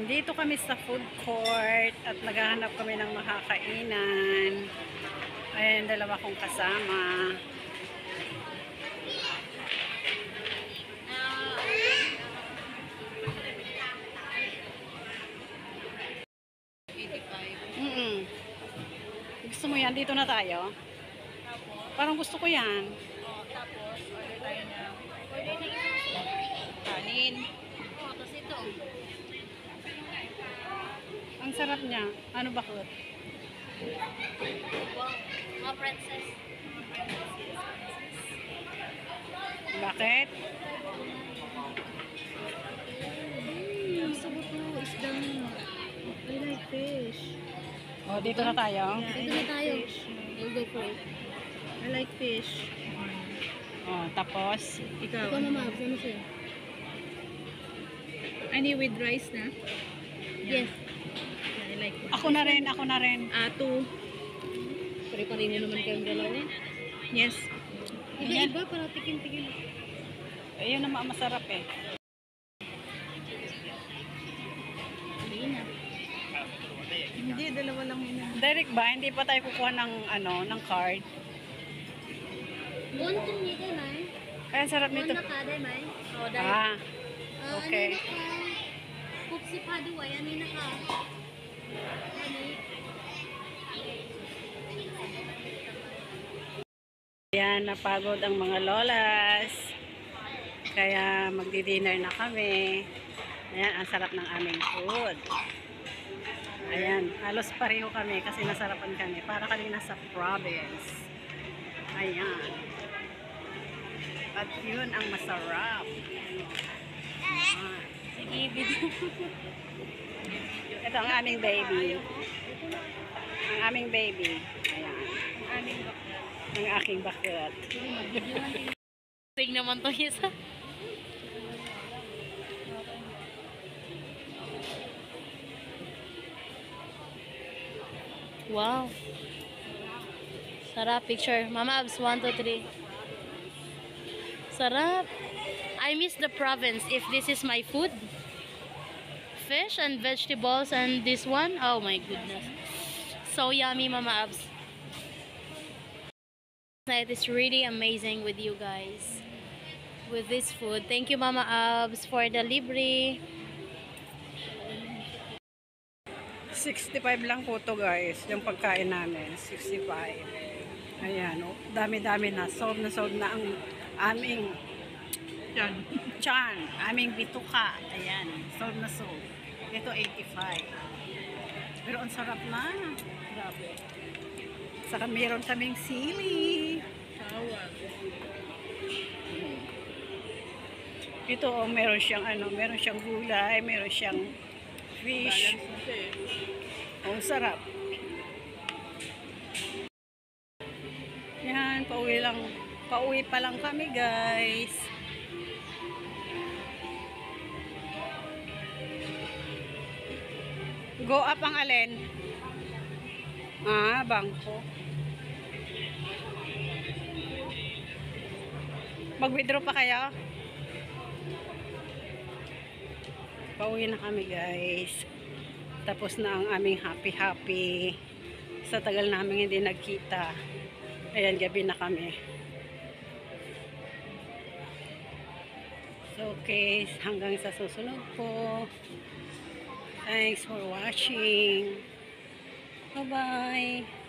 Dito kami sa food court at naghahanap kami ng makakainan. Ayan, dalawa kong kasama. Gusto mo yan? Dito na tayo. Parang gusto ko yan. Tapos, order tayo ng kanin. Tapos ito. Ang sarap niya. Ano bakit? Wow. Mga princess. Bakit? Ang sabot mo, isda. I like fish. Oh, dito na tayo. Dito na tayo. We'll go for it. I like fish. Oh, tapos Ikaw mama, ano siya? Any with rice na? Yes. I like it. ako na rin. 2. Pare-pareho naman kayong dalawa. Yes. Iba-iba para tikin-tikin. Ayun naman masarap eh. Hindi, dalawa lang muna. Direct ba? Hindi pa tayo kukuha ng ng card. One to nito, Nay. Kaya sarap One nito. na kada, Nay. O, dahil. Ah, okay. Ano na ka? Kupsi pa duwa, ano na ka? Ano? Ayan, napagod ang mga lolas. Kaya magdi-dinner na kami. Ayan, ang sarap ng aming food. Ayan, halos pareho kami kasi nasarapan kami. Para kami nasa province. Ayan. At yun ang masarap. Ayan. Sige, video. Ito ang aming baby. Ang aming baby. Ayan. Ang aking bakit. Ting naman to isa. Wow. Sarap picture. Mama Abs, 1, 2, 3. Sarap. I miss the province if this is my food. Fish and vegetables and this one. Oh my goodness. So yummy, Mama Abs. It is really amazing with you guys. With this food. Thank you, Mama Abs, for the libre. 65 lang po to guys, yung pagkain namin, 65. Ayan, oh, dami-dami na sold na ang aming tiyan, aming bituka. Ayan, sold na sold. Ito 85. Pero ang sarap na. Grabe. Saka meron kaming sili. Ito oh, meron siyang gulay, meron siyang fish. Oh, sarap. Yan, pauwi pa lang kami, guys. Go up ang alin? Ah, bangko. Mag-withdraw pa kayo? Pauwi na kami, guys. Tapos na ang aming happy sa tagal namin hindi nagkita. Ayan, gabi na kami. So, okay, hanggang sa susunod po. Thanks for watching. Bye-bye.